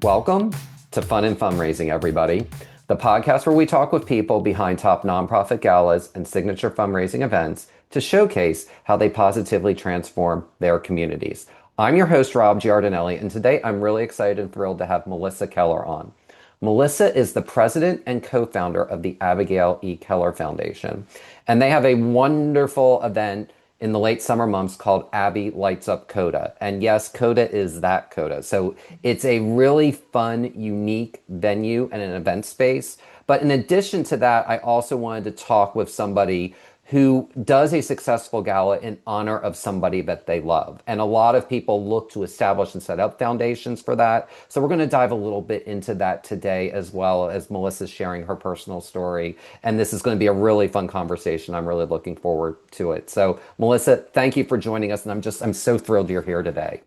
Welcome to Fun and Fundraising, everybody. The podcast where we talk with people behind top nonprofit galas and signature fundraising events to showcase how they positively transform their communities. I'm your host, Rob Giardinelli, and today I'm really excited and thrilled to have Melissa Keller on. Melissa is the president and co-founder of the Abigail E. Keller Foundation, and they have a wonderful event in the late summer months called Abbey Lights Up COTA. And yes, COTA is that COTA. So it's a really fun, unique venue and an event space. But in addition to that, I also wanted to talk with somebody who does a successful gala in honor of somebody that they love. And a lot of people look to establish and set up foundations for that. So we're going to dive a little bit into that today, as well as Melissa's sharing her personal story. And this is going to be a really fun conversation. I'm really looking forward to it. So Melissa, thank you for joining us. And I'm so thrilled you're here today.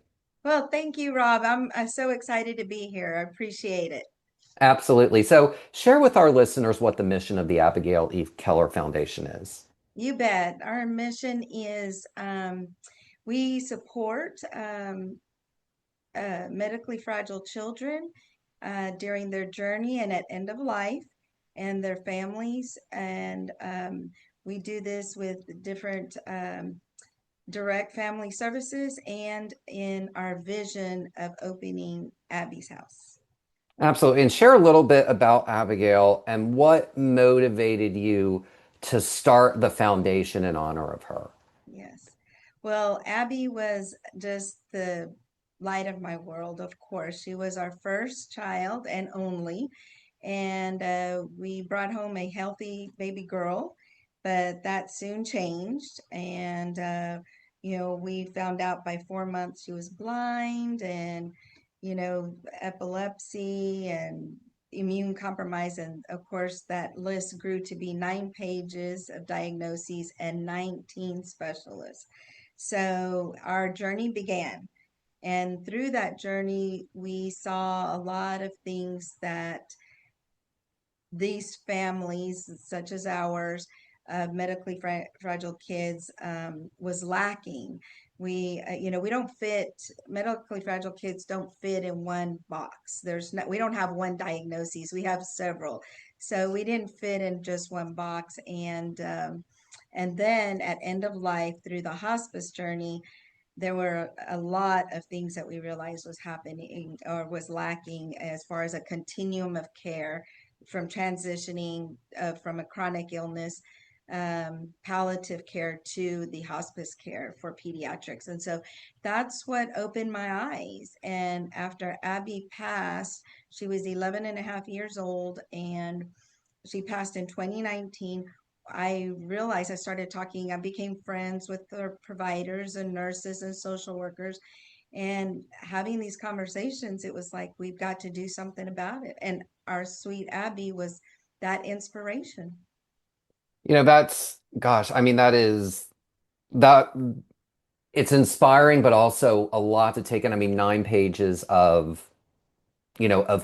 Well, thank you, Rob. I'm so excited to be here. I appreciate it. Absolutely. So share with our listeners what the mission of the Abigail E. Keller Foundation is. You bet. Our mission is we support medically fragile children during their journey and at end of life and their families. And we do this with different direct family services and in our vision of opening Abby's house. Absolutely. And share a little bit about Abigail and what motivated you to start the foundation in honor of her. Yes. Well, Abby was just the light of my world, of course. She was our first child and only. And we brought home a healthy baby girl, but that soon changed. And, we found out by 4 months she was blind and, epilepsy and immune compromise. And of course, that list grew to be 9 pages of diagnoses and 19 specialists. So our journey began. And through that journey, we saw a lot of things that these families, such as ours, medically fragile kids, was lacking. We don't fit, medically fragile kids don't fit in one box. We don't have one diagnosis, we have several. So we didn't fit in just one box. And then at end of life, through the hospice journey, there were a lot of things that we realized was happening or was lacking as far as a continuum of care from transitioning from a chronic illness, palliative care to the hospice care for pediatrics. And so that's what opened my eyes. And after Abby passed, she was 11 and a half years old, and she passed in 2019. I realized I became friends with the providers and nurses and social workers. And having these conversations, it was like, we've got to do something about it. And our sweet Abby was that inspiration. That's, gosh, I mean, that it's inspiring, but also a lot to take in. I mean, 9 pages of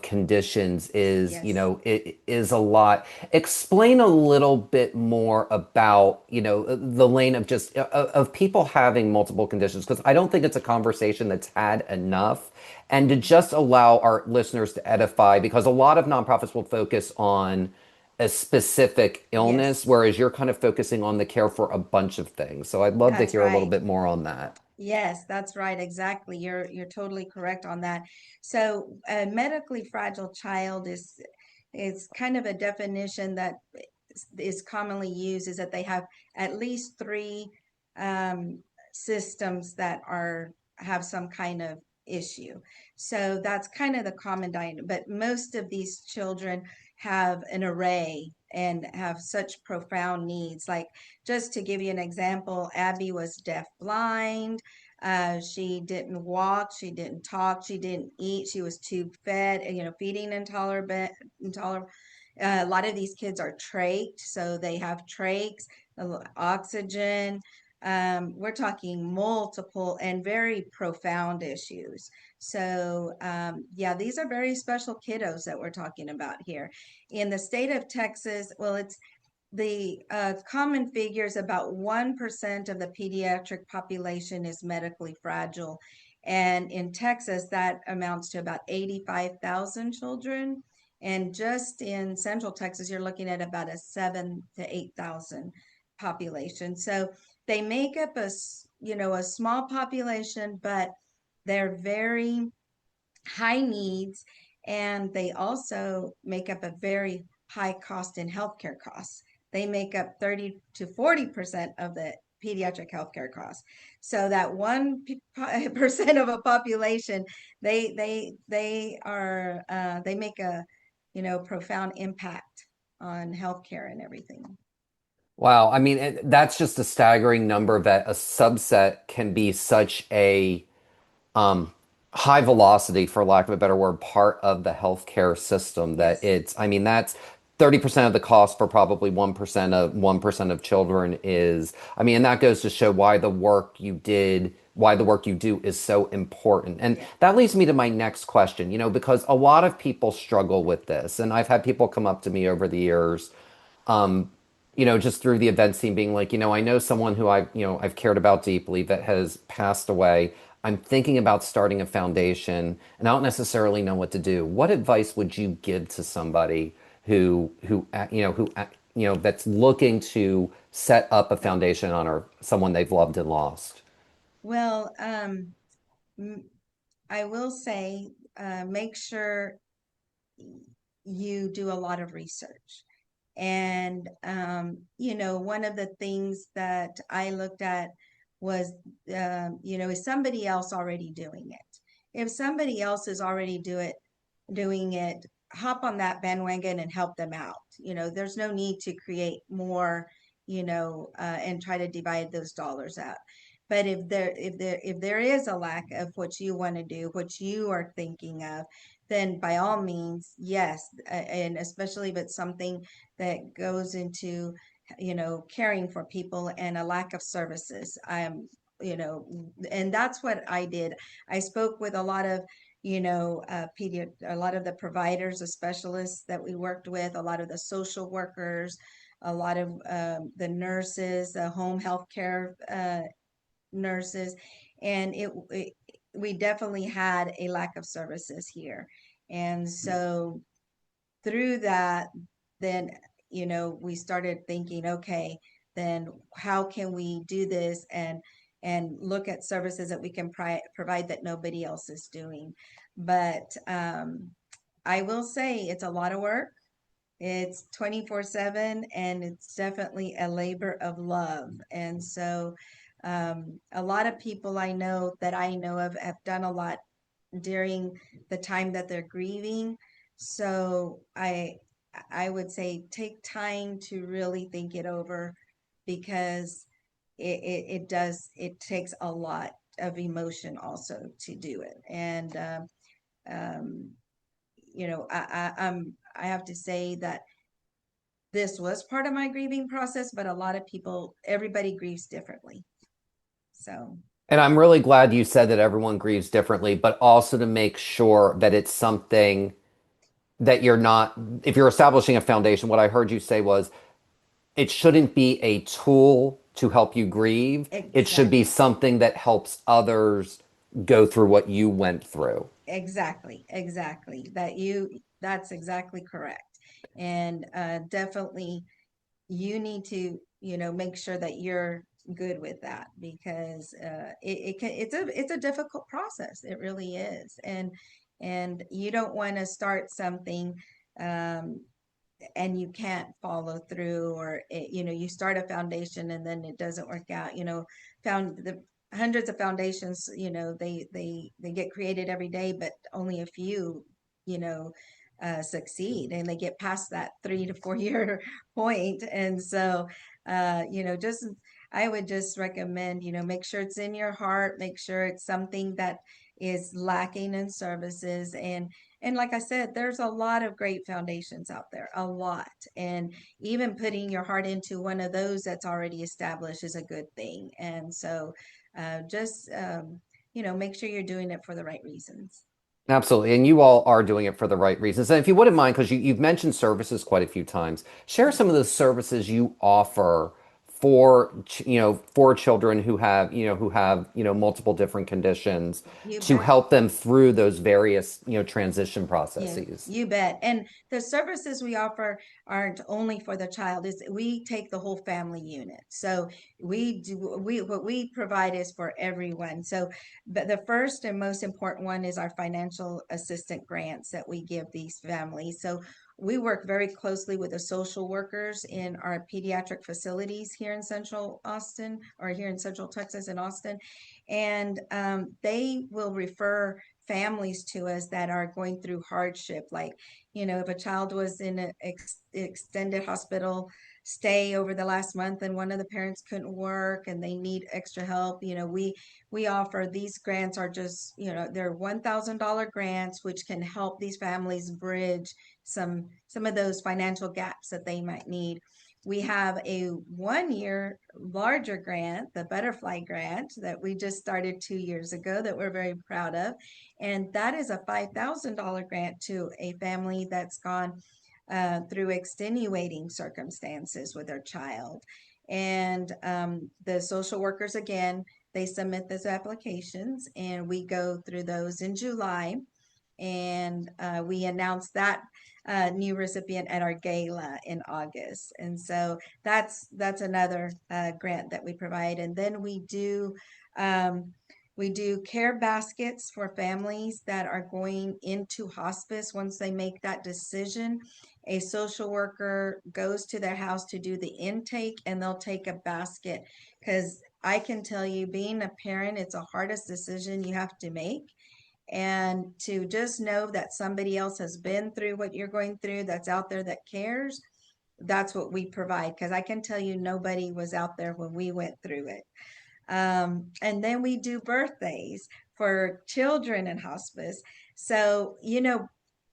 conditions Yes. it is a lot. Explain a little bit more about, the lane of just of people having multiple conditions, because I don't think it's a conversation that's had enough. And to just allow our listeners to edify, because a lot of nonprofits will focus on a specific illness, Yes, whereas you're kind of focusing on the care for a bunch of things. So I'd love to that's hear a little right. bit more on that. Yes, that's right. Exactly. You're totally correct on that. So a medically fragile child is kind of a definition that is commonly used, is that they have at least three um, systems that are have some kind of issue. So that's kind of the common diagnosis. But most of these children have an array and have such profound needs. Like, just to give you an example, Abby was deaf blind. She didn't walk, she didn't talk, she didn't eat, she was tube fed, feeding intolerant. A lot of these kids are trached, so they have trachs, oxygen. We're talking multiple and very profound issues. So, yeah, these are very special kiddos that we're talking about here. In the state of Texas, well, it's the common figures about 1% of the pediatric population is medically fragile. And in Texas, that amounts to about 85,000 children. And just in Central Texas, you're looking at about a 7 to 8,000 population. So they make up a small population, but they're very high needs, and they also make up a very high cost in healthcare costs. They make up 30 to 40% of the pediatric healthcare costs. So that 1% of a population, they make a profound impact on healthcare and everything. Wow. I mean, that's just a staggering number that a subset can be such a um, high velocity, for lack of a better word, part of the healthcare system that Yes. I mean, that's 30% of the cost for probably 1% of children is, I mean, and that goes to show why the work you do is so important. And Yeah. that leads me to my next question, because a lot of people struggle with this. And I've had people come up to me over the years, um, just through the event scene being like, I know someone who I've cared about deeply that has passed away. I'm thinking about starting a foundation and I don't necessarily know what to do. What advice would you give to somebody that's looking to set up a foundation on someone they've loved and lost? Well, I will say, make sure you do a lot of research. And, one of the things that I looked at was, is somebody else already doing it? If somebody else is already doing it, hop on that bandwagon and help them out. There's no need to create more, and try to divide those dollars out. But if there is a lack of what you want to do, what you are thinking of, then by all means, yes, and especially if it's something that goes into, caring for people and a lack of services. And that's what I did. I spoke with a lot of a lot of the providers, the specialists that we worked with, a lot of the social workers, a lot of the nurses, the home health care nurses, and we definitely had a lack of services here. And so through that, then, we started thinking, okay, then how can we do this and look at services that we can provide that nobody else is doing. But I will say it's a lot of work. It's 24/7, and it's definitely a labor of love. And so a lot of people I know of have done a lot during the time that they're grieving. So I would say take time to really think it over, because it takes a lot of emotion also to do it. And um, I have to say that this was part of my grieving process, but a lot of people, everybody grieves differently. So And I'm really glad you said that everyone grieves differently, but also to make sure that it's something that you're not, if you're establishing a foundation, what I heard you say was it shouldn't be a tool to help you grieve. It should be exactly. something that helps others go through what you went through. Exactly. That's exactly correct. And definitely you need to, make sure that you're good with that, because it's a difficult process. It really is. And you don't want to start something um and you can't follow through, or you start a foundation and then it doesn't work out. Found the hundreds of foundations, they get created every day, but only a few you know succeed, and they get past that 3 to 4 year point. And so just I would just recommend, make sure it's in your heart, make sure it's something that is lacking in services. And like I said, there's a lot of great foundations out there, a lot. And even putting your heart into one of those that's already established is a good thing. And so just, make sure you're doing it for the right reasons. Absolutely. And you all are doing it for the right reasons. And if you wouldn't mind, because you've mentioned services quite a few times, share some of the services you offer for children who have, multiple different conditions You to bet. help them through those various, transition Yeah, processes. you bet. And the services we offer aren't only for the child, is we take the whole family unit. So what we provide is for everyone. So but the first and most important one is our financial assistant grants that we give these families. So we work very closely with the social workers in our pediatric facilities here in Central Austin, or here in Central Texas in Austin. And they will refer families to us that are going through hardship. Like, if a child was in an extended hospital stay over the last month and one of the parents couldn't work and they need extra help, we offer these grants. Are just, they're $1,000 grants, which can help these families bridge some of those financial gaps that they might need. We have a 1 year larger grant, the Butterfly Grant, that we just started 2 years ago, that we're very proud of. And that is a $5,000 grant to a family that's gone through extenuating circumstances with their child. And the social workers, again, they submit those applications and we go through those in July. And we announced that new recipient at our gala in August. And so that's another grant that we provide. And then um, we do care baskets for families that are going into hospice. Once they make that decision, a social worker goes to their house to do the intake, and they'll take a basket. Because I can tell you, being a parent, it's the hardest decision you have to make. And to just know that somebody else has been through what you're going through, that's out there, that cares, that's what we provide. Because I can tell you, nobody was out there when we went through it. And then we do birthdays for children in hospice. So,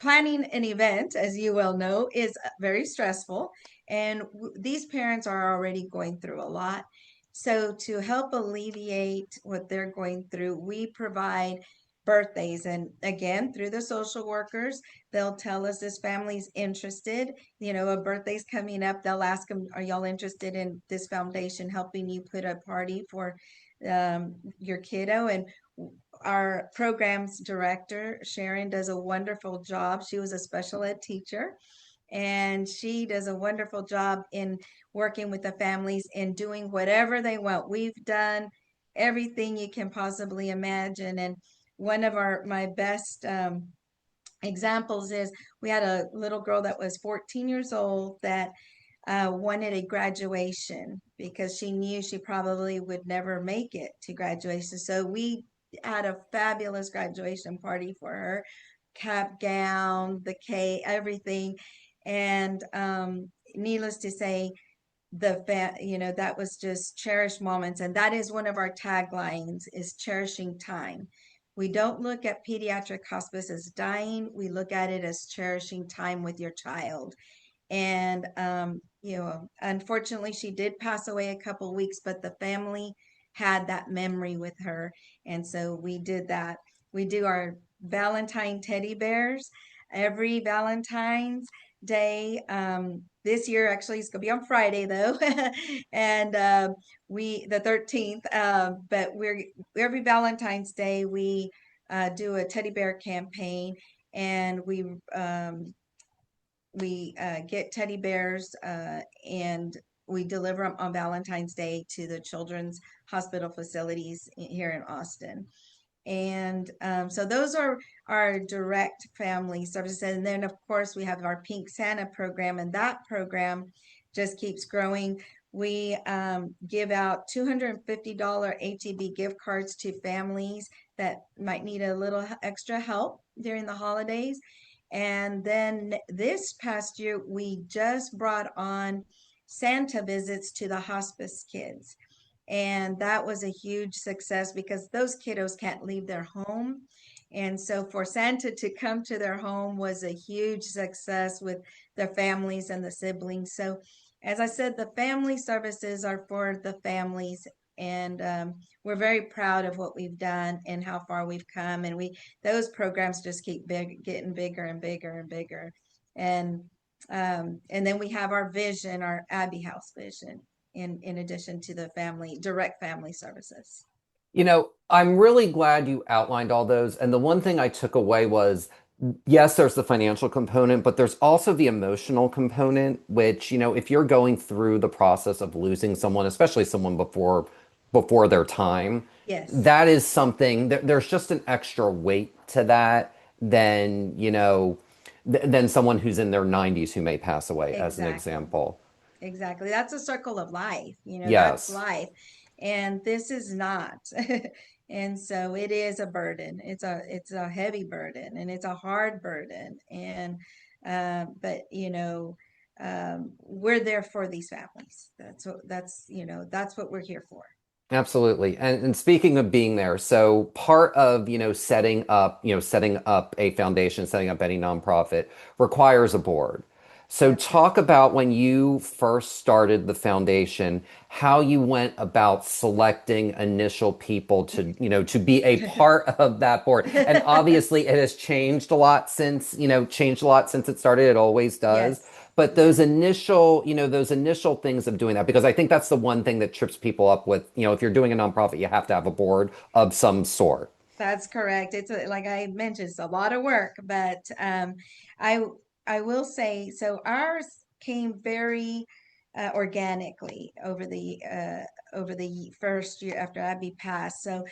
planning an event, as you well know, is very stressful. And these parents are already going through a lot. So, to help alleviate what they're going through, we provide birthdays. And again, through the social workers, they'll tell us this family's interested. A birthday's coming up. They'll ask them, are y'all interested in this foundation helping you put a party for your kiddo? And our programs director, Sharon, does a wonderful job. She was a special ed teacher, and she does a wonderful job in working with the families and doing whatever they want. We've done everything you can possibly imagine. And one of my best examples is, we had a little girl that was 14 years old that wanted a graduation because she knew she probably would never make it to graduation. So we had a fabulous graduation party for her, cap, gown, the cake, everything. And needless to say, that was just cherished moments. And that is one of our taglines, is cherishing time. We don't look at pediatric hospice as dying. We look at it as cherishing time with your child. And unfortunately, she did pass away a couple weeks, but the family had that memory with her. And so we did that. We do our Valentine teddy bears every Valentine's Day. This year, actually, it's gonna be on Friday though, and we the 13th. But we're every Valentine's Day we do a teddy bear campaign, and we get teddy bears, and we deliver them on Valentine's Day to the children's hospital facilities here in Austin. And so those are our direct family services. And then, of course, we have our Pink Santa program, and that program just keeps growing. We give out $250 HEB gift cards to families that might need a little extra help during the holidays. And then this past year, we just brought on Santa visits to the hospice kids. And that was a huge success because those kiddos can't leave their home. And so for Santa to come to their home was a huge success with their families and the siblings. So, as I said, the family services are for the families. And we're very proud of what we've done and how far we've come. And those programs just keep getting bigger and bigger and bigger. And then we have our vision, our Abbey House vision. in addition to the direct family services. I'm really glad you outlined all those. And the one thing I took away was, yes, there's the financial component, but there's also the emotional component, which, if you're going through the process of losing someone, especially someone before their time, Yes, that is something that there's just an extra weight to that than, than someone who's in their 90s who may pass away, as an exactly. example. Exactly. That's a circle of life. That's Yes. life. And this is not. And so it is a burden. It's a heavy burden and it's a hard burden. And but we're there for these families. That's what we're here for. Absolutely. And speaking of being there, so part of, setting up a foundation, setting up any nonprofit requires a board. So That's right. talk about when you first started the foundation, how you went about selecting initial people to be a part of that board. And obviously it has changed a lot since it started. It always does. Yes, But those exactly. initial things of doing that, because I think that's the one thing that trips people up with, if you're doing a nonprofit, you have to have a board of some sort. That's correct. Like I mentioned, it's a lot of work, but I I will say so. Ours came very organically over the first year after Abby passed. So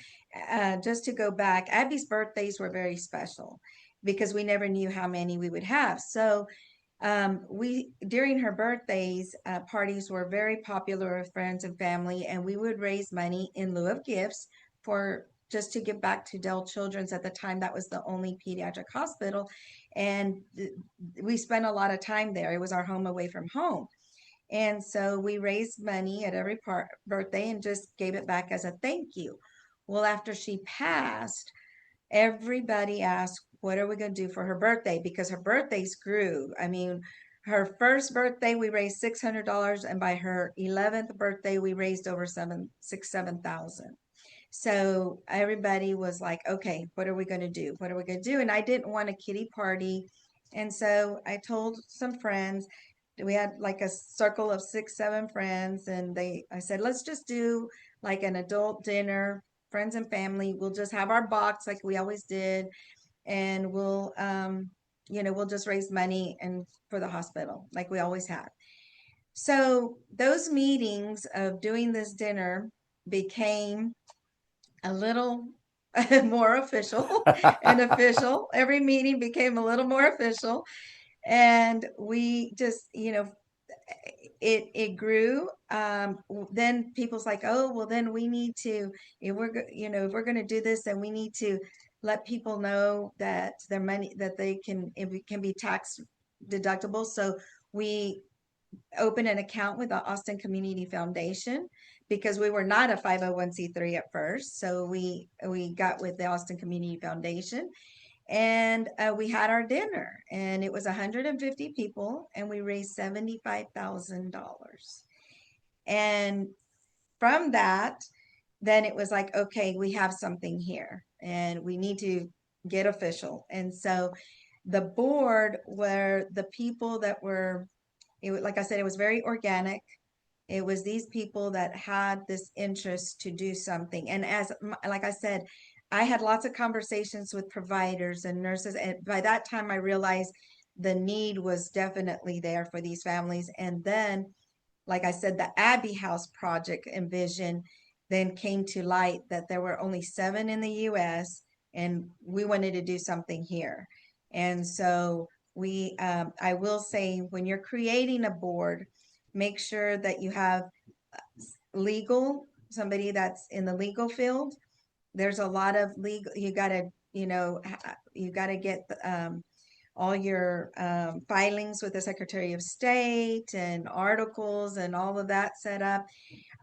just to go back, Abby's birthdays were very special because we never knew how many we would have. So we during her birthdays, parties were very popular with friends and family, and we would raise money in lieu of gifts for just to give back to Dell Children's. At the time, that was the only pediatric hospital, and we spent a lot of time there. It was our home away from home, and so we raised money at every birthday and just gave it back as a thank you. Well, after she passed, everybody asked, what are we going to do for her birthday? Because her birthdays grew. I mean, her first birthday, we raised $600. And by her 11th birthday, we raised over 7,000. So everybody was like, okay, what are we going to do? What are we going to do? And I didn't want a kiddie party. And so I told some friends, we had like a circle of 6, 7 friends, and I said, let's just do like an adult dinner, friends and family. We'll just have our box like we always did, and we'll just raise money and for the hospital like we always have. So those meetings of doing this dinner became a little more official and official. Every meeting became a little more official. And we just, it grew. Then people's like, oh, well, then we need to, if we're going to do this, then we need to let people know that their money, that it can be tax deductible. So we open an account with the Austin Community Foundation because we were not a 501(c)(3) at first. So we got with the Austin Community Foundation, and we had our dinner, and it was 150 people, and we raised $75,000. And from that, then it was like, okay, we have something here and we need to get official. And so the board were the people that were, like I said, it was very organic. It was these people that had this interest to do something. And like I said, I had lots of conversations with providers and nurses. And by that time, I realized the need was definitely there for these families. And then, like I said, the Abbey House project and vision then came to light that there were only 7 in the US, and we wanted to do something here. And so I will say, when you're creating a board, make sure that you have somebody that's in the legal field. There's a lot of legal, you got to get all your filings with the Secretary of State and articles and all of that set up.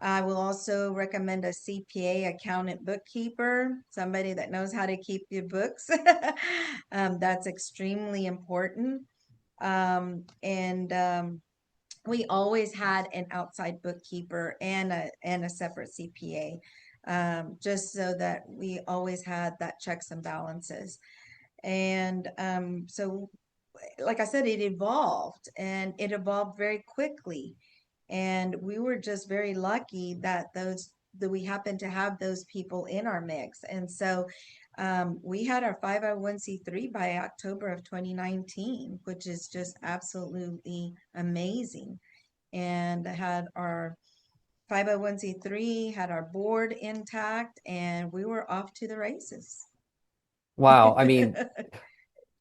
I will also recommend a CPA, accountant, bookkeeper, somebody that knows how to keep your books. That's extremely important. And we always had an outside bookkeeper and a separate CPA, just so that we always had that checks and balances. And so, like I said, it evolved, and it evolved very quickly. And we were just very lucky that we happened to have those people in our mix. And so we had our 501c3 by October of 2019, which is just absolutely amazing. And had our 501c3, had our board intact, and we were off to the races. Wow. I mean,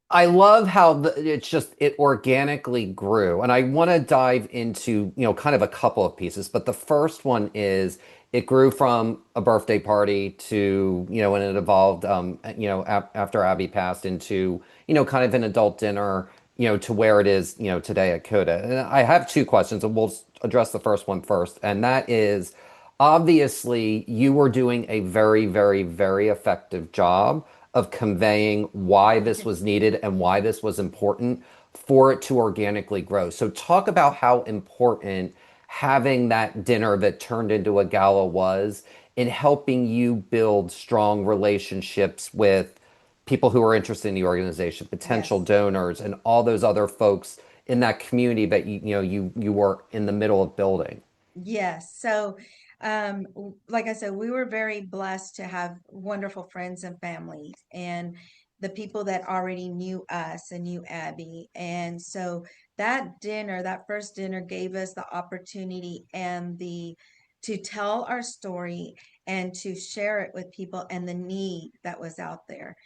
I love how it organically grew. And I want to dive into, kind of a couple of pieces, but the first one is it grew from a birthday party to, and it evolved, after Abby passed into, kind of an adult dinner, to where it is, today at COTA. And I have two questions, and we'll address the first one first. And that is, obviously, you were doing a very, very, very effective job of conveying why this was needed and why this was important for it to organically grow. So, talk about how important having that dinner that turned into a gala was in helping you build strong relationships with people who are interested in the organization, potential Yes. donors, and all those other folks in that community that you were in the middle of building. Yes. So, like I said, we were very blessed to have wonderful friends and families and the people that already knew us and knew Abby. And so that dinner, that first dinner gave us the opportunity and to tell our story and to share it with people and the need that was out there.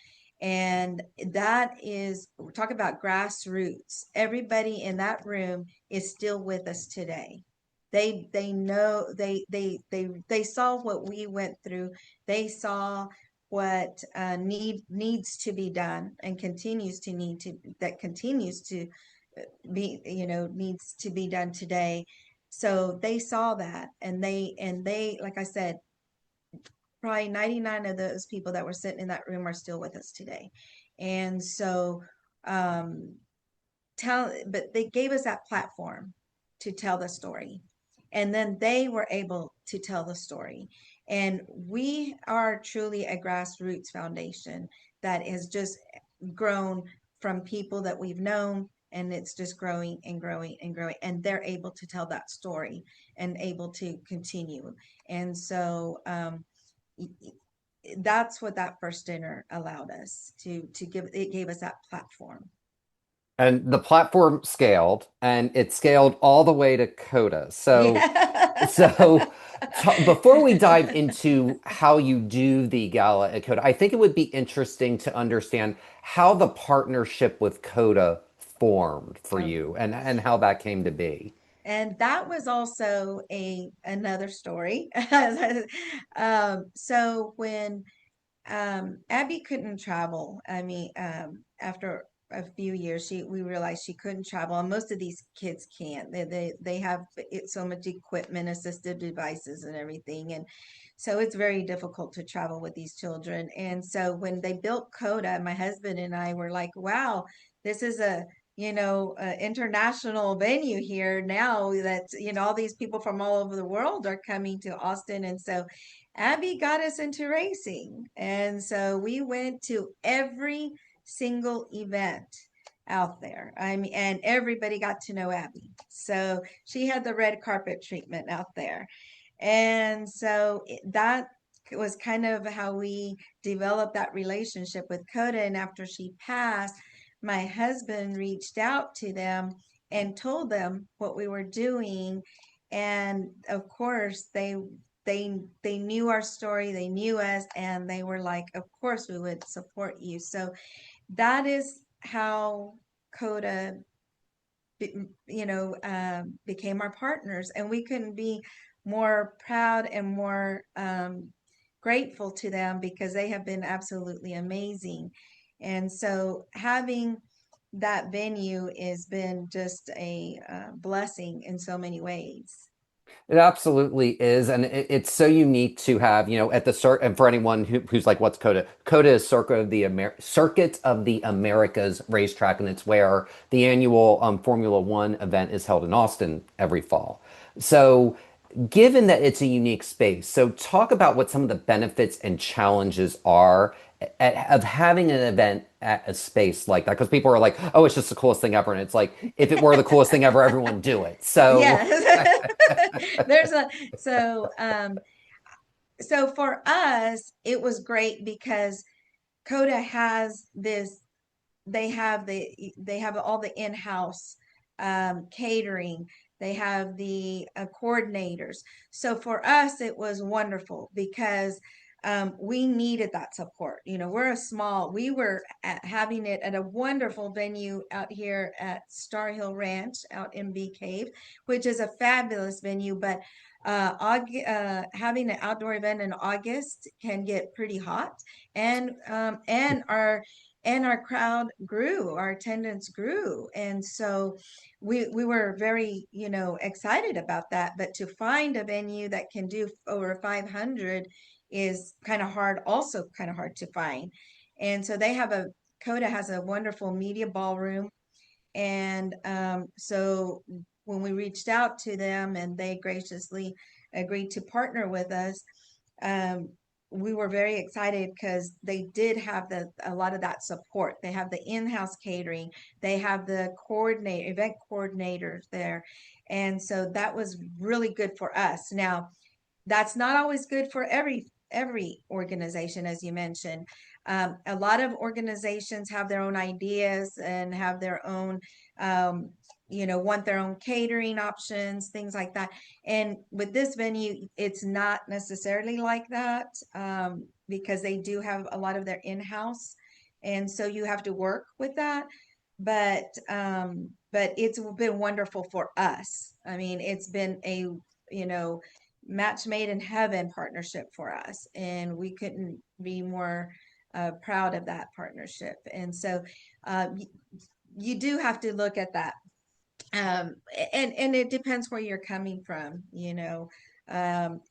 And that is, talk about grassroots. Everybody in that room is still with us today. They know they saw what we went through. They saw what needs to be done and continues to need to that continues to be, needs to be done today. So they saw that, and they like I said, probably 99 of those people that were sitting in that room are still with us today. And so um but they gave us that platform to tell the story, and then they were able to tell the story. And we are truly a grassroots foundation that has just grown from people that we've known, and it's just growing and growing and growing, and they're able to tell that story and able to continue. And so that's what that first dinner allowed us to give. It gave us that platform. And the platform scaled, and it scaled all the way to COTA. So, Yeah. so before we dive into how you do the gala at COTA, I think it would be interesting to understand how the partnership with COTA formed for Oh, you and how that came to be. and that was also a another story. So when Abby couldn't travel. I mean, after a few years, we realized she couldn't travel, and most of these kids can't. They have so much equipment, assistive devices, and everything, and so it's very difficult to travel with these children. And so when they built COTA, my husband and I were like, "Wow, this is a." International venue here now that, all these people from all over the world are coming to Austin. And so Abby got us into racing. And so we went to every single event out there. I mean, and everybody got to know Abby. So she had the red carpet treatment out there. And so that was kind of how we developed that relationship with COTA. And after she passed, my husband reached out to them and told them what we were doing. And of course, they knew our story, they knew us, and they were like, of course we would support you. So that is how COTA became our partners, and we couldn't be more proud and more grateful to them because they have been absolutely amazing. And so having that venue has been just a blessing in so many ways. It absolutely is, and it's so unique to have, at the circuit. And for anyone who's like, "What's COTA?" COTA is Circuit of the Americas racetrack, and it's where the annual Formula One event is held in Austin every fall. So, given that it's a unique space, so talk about what some of the benefits and challenges are of having an event at a space like that, because people are like, oh, it's just the coolest thing ever, and it's like, if it were the coolest thing ever, everyone do it. So Yes. There's a so so for us, it was great because COTA has this, they have all the in-house catering, they have the coordinators. So for us it was wonderful because we needed that support. We're a small, we were having it at a wonderful venue out here at Star Hill Ranch out in Bee Cave, which is a fabulous venue, but having an outdoor event in August can get pretty hot, and our crowd grew, our attendance grew. And so we were very, excited about that. But to find a venue that can do over 500 is kind of hard, also kind of hard to find. And so COTA has a wonderful media ballroom. And so when we reached out to them and they graciously agreed to partner with us, um, we were very excited because they did have a lot of that support. They have the in-house catering, they have the event coordinators there. And so that was really good for us. Now, that's not always good for every organization, as you mentioned. A lot of organizations have their own ideas and have their own, want their own catering options, things like that. And with this venue, it's not necessarily like that, because they do have a lot of their in-house, and so you have to work with that. But it's been wonderful for us. I mean, it's been a, you know match made in heaven partnership for us, and we couldn't be more proud of that partnership. And so you do have to look at that, um, and it depends where you're coming from, um,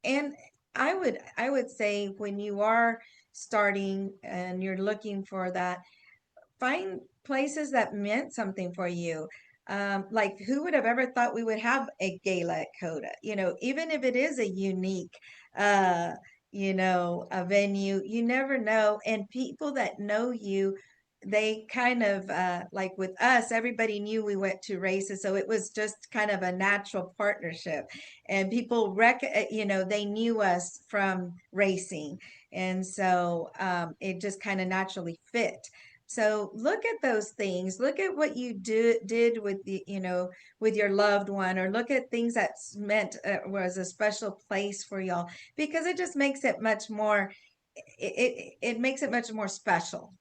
and I would say when you are starting and you're looking for that, find places that meant something for you. Like, who would have ever thought we would have a gala at COTA? Even if it is a unique, uh, a venue, you never know. And people that know you, they kind of, like with us, everybody knew we went to races. So it was just kind of a natural partnership. And people, they knew us from racing. And so it just kind of naturally fit. So look at those things. Look at what you did with with your loved one, or look at things that's meant, was a special place for y'all, because it just makes it much more. It makes it much more special.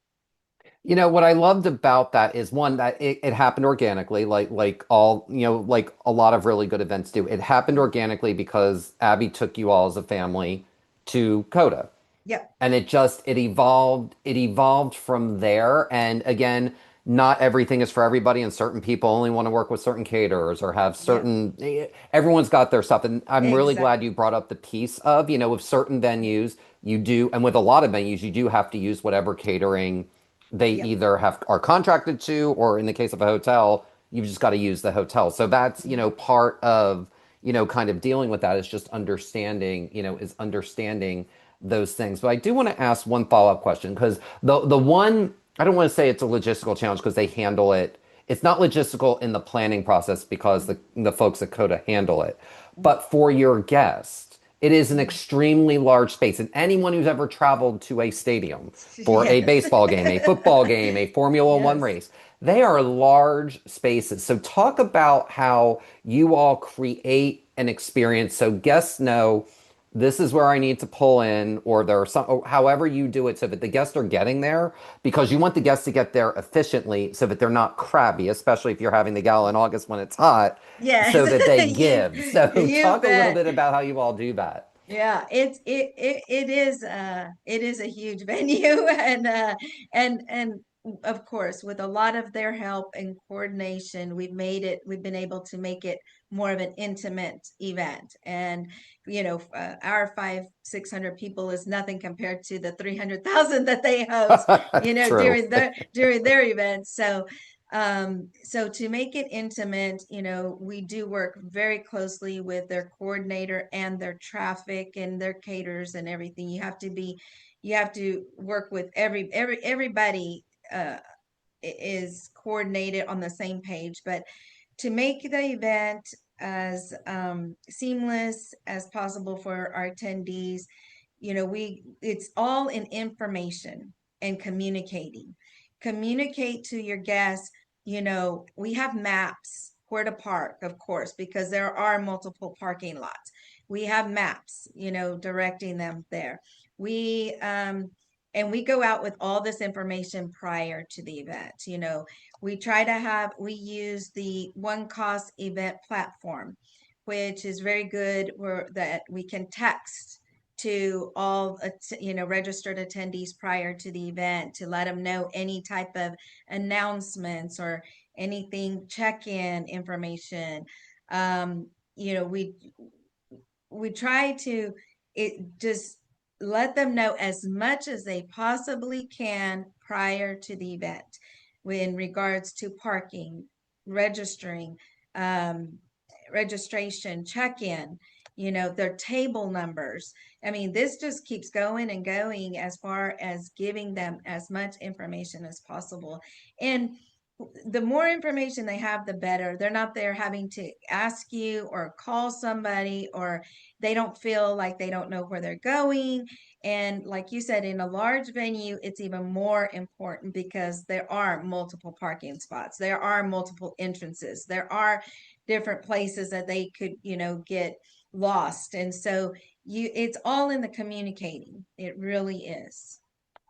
what I loved about that is one, that it happened organically, like all, like a lot of really good events do. It happened organically because Abby took you all as a family to COTA. Yep. And it evolved from there. And again, not everything is for everybody, and certain people only want to work with certain caterers or have Yep. certain, everyone's got their stuff. And I'm really glad Exactly. you brought up the piece of, with certain venues you do, and with a lot of venues you do have to use whatever catering they Yep. either are contracted to, or in the case of a hotel, you've just got to use the hotel. So that's, part of, kind of dealing with that is just understanding those things. But I do want to ask one follow-up question, because the one, I don't want to say it's a logistical challenge, because they handle it. It's not logistical in the planning process because the folks at COTA handle it. But for your guest, it is an extremely large space. And anyone who's ever traveled to a stadium for a Yes. baseball game, a football game, a Formula One Yes. race, they are large spaces. So talk about how you all create an experience so guests know this is where I need to pull in, or there are some, or however you do it so that the guests are getting there, because you want the guests to get there efficiently so that they're not crabby, especially if you're having the gala in August when it's hot, Yes. so that they you give. So you talk a little bet. bit about how you all do that. Yeah, it is a huge venue, and of course, with a lot of their help and coordination, we've been able to make it more of an intimate event. And our 600 people is nothing compared to the 300,000 that they host, True. during their events. So to make it intimate, we do work very closely with their coordinator and their traffic and their caterers and everything. You have to be, you have to work with everybody is coordinated on the same page. But to make the event as seamless as possible for our attendees, it's all in information and communicate to your guests. We have maps where to park, of course, because there are multiple parking lots. We have maps, directing them there. We um and we go out with all this information prior to the event. We use the one cost event platform, which is very good, where that we can text to all registered attendees prior to the event to let them know any type of announcements or anything, check-in information. um you know we try to just let them know as much as they possibly can prior to the event, in regards to parking, registering, um, registration, check-in, their table numbers. I mean, this just keeps going and going as far as giving them as much information as possible. And the more information they have, the better. They're not there having to ask you or call somebody, or they don't feel like they don't know where they're going. And like you said, in a large venue, it's even more important because there are multiple parking spots, there are multiple entrances, there are different places that they could, get lost. And so it's all in the communicating. It really is.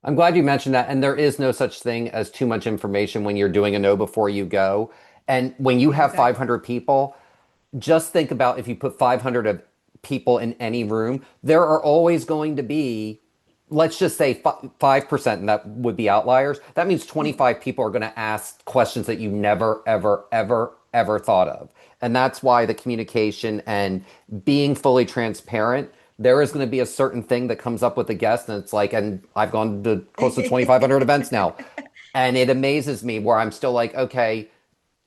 I'm glad you mentioned that. And there is no such thing as too much information when you're doing a know before you go. And when you have Exactly. 500 people, just think about if you put 500 of people in any room, there are always going to be, let's just say 5%, and that would be outliers. That means 25 people are going to ask questions that you never, ever, ever, ever thought of. And that's why the communication and being fully transparent, there is going to be a certain thing that comes up with the guest. And it's like, and I've gone to close to 2,500 events now. And it amazes me where I'm still like, okay,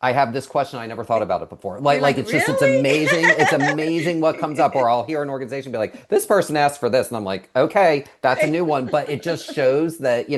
I have this question. I never thought about it before. You're Like like, it's really? amazing. It's amazing what comes up. Or I'll hear an organization be like, this person asked for this. And I'm like, okay, that's a new one. But it just shows that,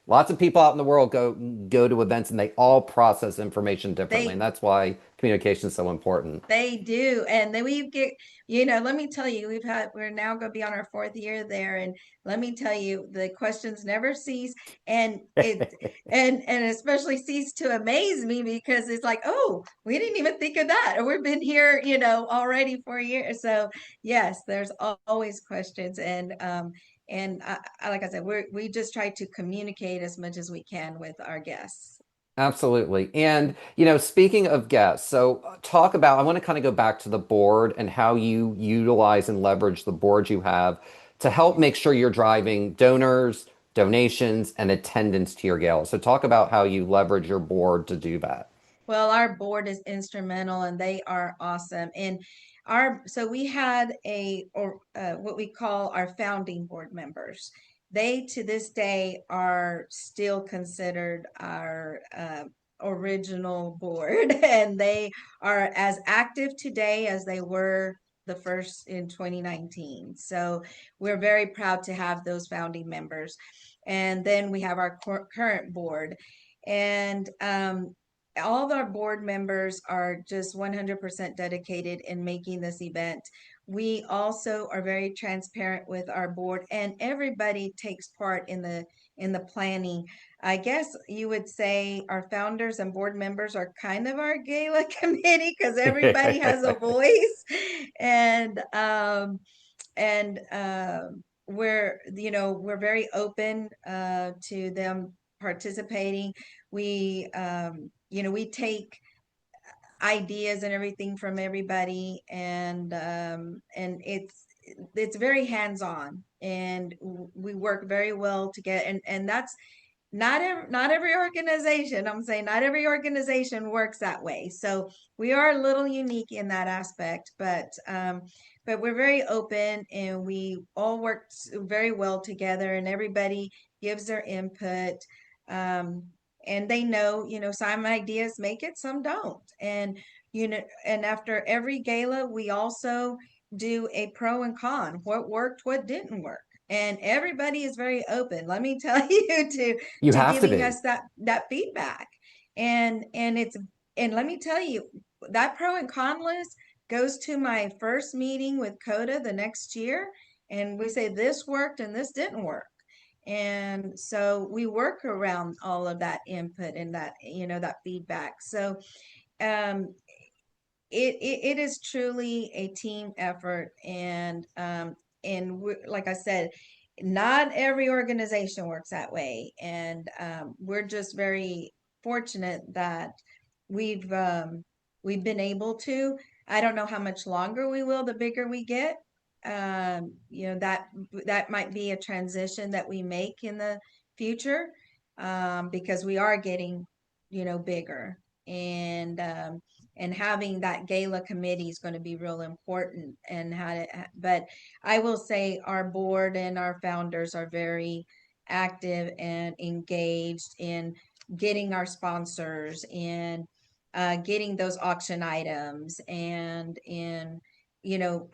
lots of people out in the world go to events and they all process information differently. And they that's why communication is so important. They do. And then we get, let me tell you, we're now going to be on our fourth year there. And let me tell you, the questions never cease. And and especially cease to amaze me, because it's like, oh, we didn't even think of that. Or we've been here, already for a year. So yes, there's always questions. And like I said, we just try to communicate as much as we can with our guests. Absolutely. And, speaking of guests, so talk about, I want to kind of go back to the board and how you utilize and leverage the board you have to help make sure you're driving donors, donations, and attendance to your gala. So talk about how you leverage your board to do that. Well, our board is instrumental and they are awesome. And so we had what we call our founding board members. They to this day are still considered our original board, and they are as active today as they were the first in 2019. So we're very proud to have those founding members. And then we have our current board. And all of our board members are just 100% dedicated in making this event. We also are very transparent with our board, and everybody takes part in the planning. I guess you would say our founders and board members are kind of our gala committee, because everybody has a voice. And we're very open to them participating. We take ideas and everything from everybody, and it's very hands-on, and we work very well together. And that's not every organization. I'm saying not every organization works that way. So we are a little unique in that aspect, but we're very open, and we all work very well together, and everybody gives their input. Um, and they know, some ideas make it, some don't. And after every gala, we also do a pro and con, what worked, what didn't work. and everybody is very open, let me tell you, You to have to giving be. us that feedback. And let me tell you, that pro and con list goes to my first meeting with COTA the next year, and we say this worked and this didn't work. And so we work around all of that input and that, that feedback. So um it is truly a team effort. And like I said, not every organization works that way. And we're just very fortunate that we've we've been able to. I don't know how much longer we will, the bigger we get. That might be a transition that we make in the future, because we are getting, bigger. And having that gala committee is going to be real important. But I will say our board and our founders are very active and engaged in getting our sponsors and getting those auction items, and in, you know,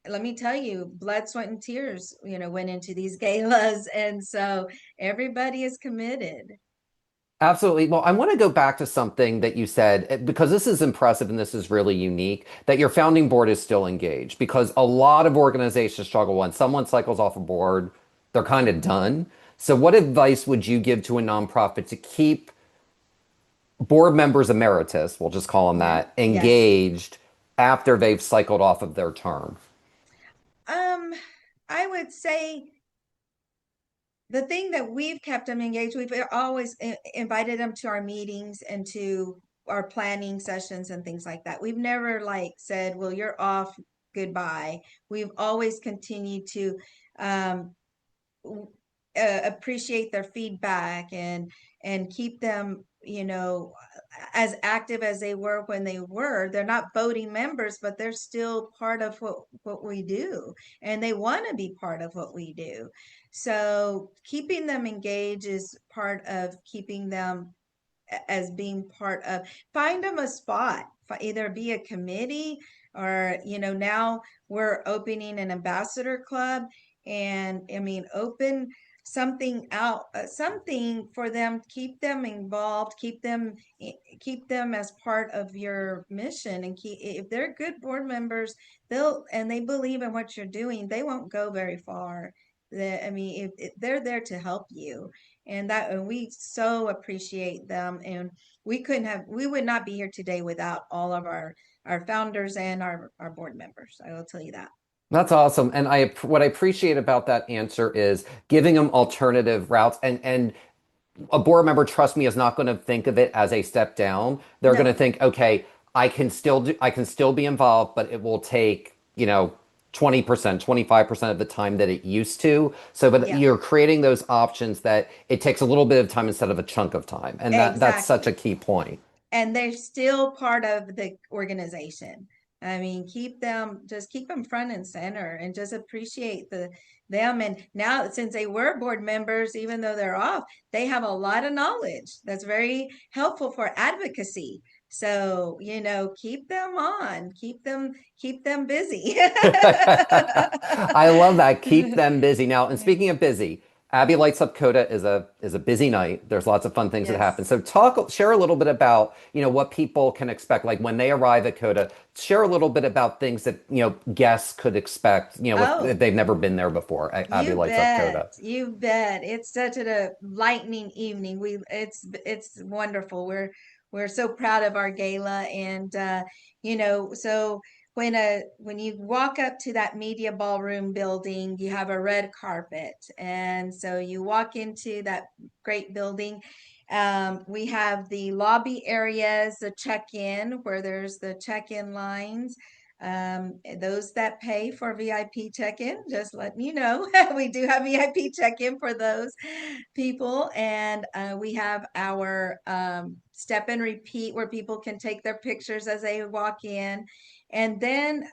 let me tell you, blood, sweat, and tears, went into these galas. And so everybody is committed. Absolutely. Well, I want to go back to something that you said, because this is impressive and this is really unique, that your founding board is still engaged, because a lot of organizations struggle when someone cycles off a board, they're kind of done. So, what advice would you give to a nonprofit to keep board members emeritus, we'll just call them Yeah. that, Yes. engaged after they've cycled off of their term? Um, I would say the thing that we've kept them engaged, we've always invited them to our meetings and to our planning sessions and things like that. We've never like said, well, you're off, goodbye. We've always continued to um, appreciate their feedback and keep them, as active as they were when they were. They're not voting members, but they're still part of what we do, and they want to be part of what we do. So keeping them engaged is part of keeping them as being part of. Find them a spot, either be a committee, or now we're opening an ambassador club. And I mean, open something out, something for them, keep them involved, keep them as part of your mission. And if they're good board members, they believe in what you're doing, they won't go very far. I mean, if they're there to help you, and we so appreciate them. And we would not be here today without all of our founders and our board members, I will tell you that. That's awesome. And what I appreciate about that answer is giving them alternative routes. And a board member, trust me, is not going to think of it as a step down. They're going to No. think, okay, I can still be involved, but it will take, 20%, 25% of the time that it used to. So, but Yeah, you're creating those options that it takes a little bit of time instead of a chunk of time. And that's such a exactly. key point. And they're still part of the organization. I mean, keep them front and center, and just appreciate them. And now, since they were board members, even though they're off, they have a lot of knowledge that's very helpful for advocacy. So, keep them on, keep them busy. I love that. Keep them busy. Now, and speaking of busy, Abbey Lights Up COTA is a busy night. There's lots of fun things that happen. Yes. So share a little bit about, what people can expect. Like when they arrive at COTA, share a little bit about things that, guests could expect, if Oh, they've never been there before at Abbey you Lights Up bet. COTA. You bet. It's such a lightning evening. It's wonderful. We're so proud of our gala. And so when you walk up to that media ballroom building, you have a red carpet. And so you walk into that great building. We have the lobby areas, the check-in, where there's the check-in lines. Those that pay for VIP check-in, just letting you know, we do have VIP check-in for those people. And we have our step and repeat, where people can take their pictures as they walk in. And then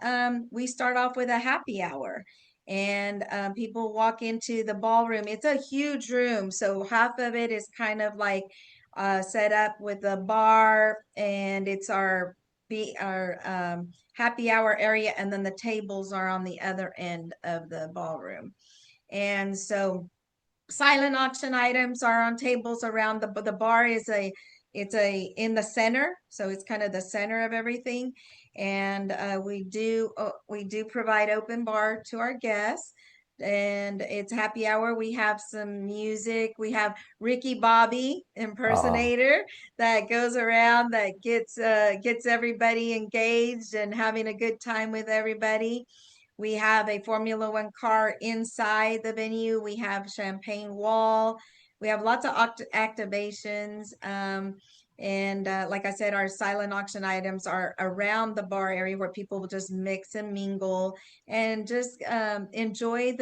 we start off with a happy hour. And people walk into the ballroom. It's a huge room, so half of it is kind of like set up with a bar, and it's our happy hour area, and then the tables are on the other end of the ballroom. And so silent auction items are on tables around the bar is a it's a in the center, so it's kind of the center of everything. And we do provide open bar to our guests, and it's happy hour. We have some music. We have Ricky Bobby Oh, impersonator that goes around that gets everybody engaged and having a good time with everybody. We have a Formula One car inside the venue. We have champagne wall. We have lots of activations. And like I said, our silent auction items are around the bar area where people will just mix and mingle and just enjoy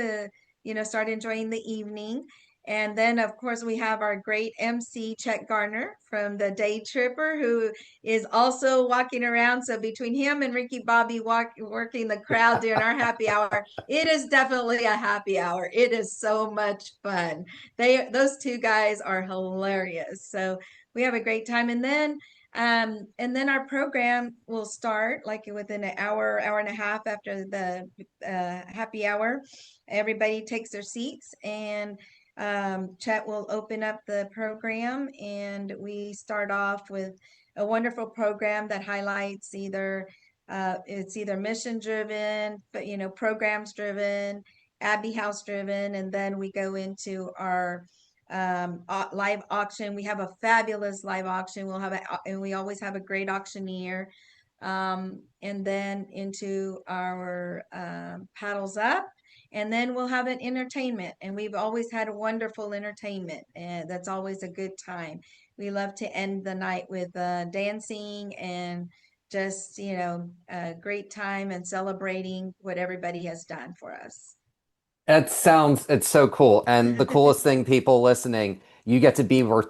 start enjoying the evening. And then, of course, we have our great MC, Chet Garner from the Day Tripper, who is also walking around. So between him and Ricky Bobby working the crowd during our happy hour, it is definitely a happy hour. It is so much fun. Those two guys are hilarious. So we have a great time. And then our program will start like within an hour, hour and a half after the happy hour. Everybody takes their seats, and Chet will open up the program, and we start off with a wonderful program that highlights it's either mission driven, but programs driven, Abbey House driven, and then we go into our live auction. We have a fabulous live auction. And we always have a great auctioneer. And then into our paddles up, and then we'll have an entertainment. And we've always had a wonderful entertainment, and that's always a good time. We love to end the night with dancing and just a great time and celebrating what everybody has done for us. it's so cool. And the coolest thing, people listening, you get to be where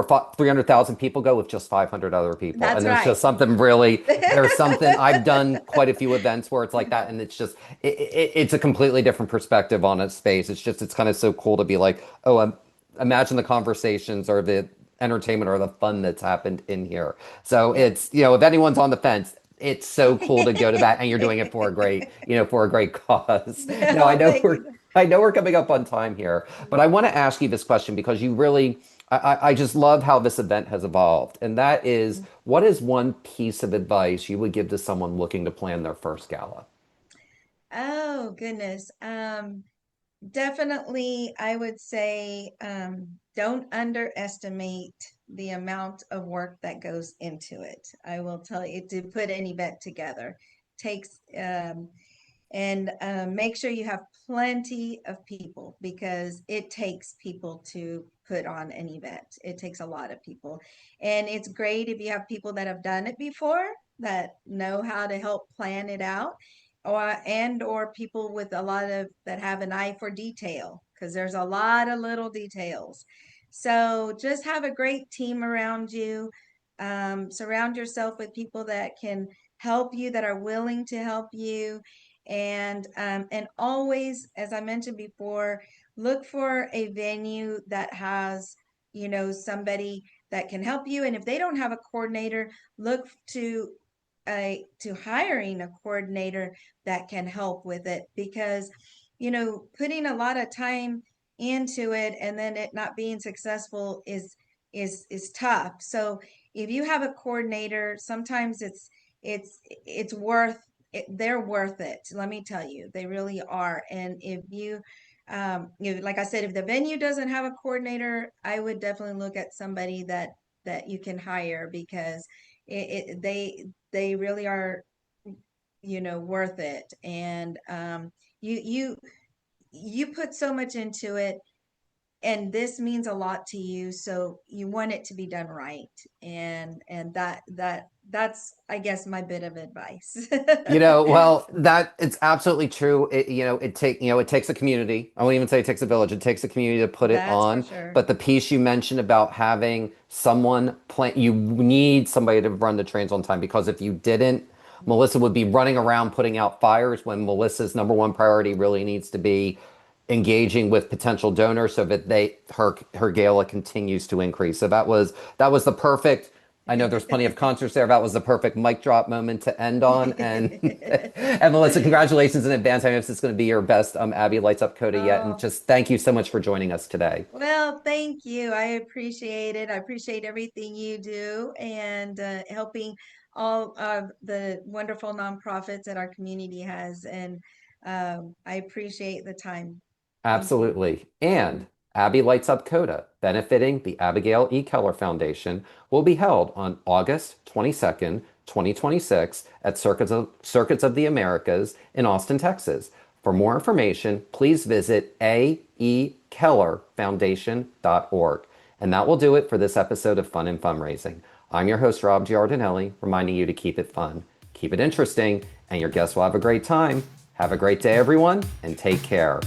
300,000 people go with just 500 other people. And That's there's right. just something really, there's something, I've done quite a few events where it's like that. And it's just, it's a completely different perspective on a space. It's just, it's kind of so cool to be like, oh, imagine the conversations or the entertainment or the fun that's happened in here. So Yeah. it's, if anyone's on the fence, it's so cool to go to that, and you're doing it for a great, for a great cause. Now No, thank you. I know we're coming up on time here, but I want to ask you this question because you really, I just love how this event has evolved. And that is, what is one piece of advice you would give to someone looking to plan their first gala? Oh, goodness. Definitely, I would say don't underestimate the amount of work that goes into it. I will tell you, to put an event together takes and make sure you have plenty of people, because it takes people to put on an event. It takes a lot of people. And it's great if you have people that have done it before, that know how to help plan it out, or people with a lot of that have an eye for detail, because there's a lot of little details. So just have a great team around you. Surround yourself with people that can help you, that are willing to help you. And always, as I mentioned before, look for a venue that has, somebody that can help you. And if they don't have a coordinator, look to hiring a coordinator that can help with it, because putting a lot of time into it and then it not being successful is tough. So if you have a coordinator, sometimes it's worth it, they're worth it. Let me tell you, they really are. And if like I said, if the venue doesn't have a coordinator, I would definitely look at somebody that you can hire, because they really are, worth it. And you you put so much into it, and this means a lot to you, so you want it to be done right. And that's, I guess, my bit of advice. Well, that it's absolutely true. It takes a community. I won't even say it takes a village. It takes a community to put it That's for on. sure. But the piece you mentioned about having someone plan, you need somebody to run the trains on time, because if you didn't, Melissa would be running around putting out fires when Melissa's number one priority really needs to be engaging with potential donors so that her gala continues to increase. So that was the perfect I know there's plenty of concerts there. That was the perfect mic drop moment to end on. And and Melissa, congratulations in advance. I know this is going to be your best Abbey Lights Up COTA yet. And Oh, just thank you so much for joining us today. well, thank you. I appreciate it. I appreciate everything you do and helping all of the wonderful nonprofits that our community has. And I appreciate the time. Thank you. Absolutely. And Abbey Lights Up COTA, benefiting the Abigail E. Keller Foundation, will be held on August 22nd, 2026 at Circuits of the Americas in Austin, Texas. For more information, please visit aekellerfoundation.org. And that will do it for this episode of Fun and Fundraising. I'm your host, Rob Giardinelli, reminding you to keep it fun, keep it interesting, and your guests will have a great time. Have a great day, everyone, and take care.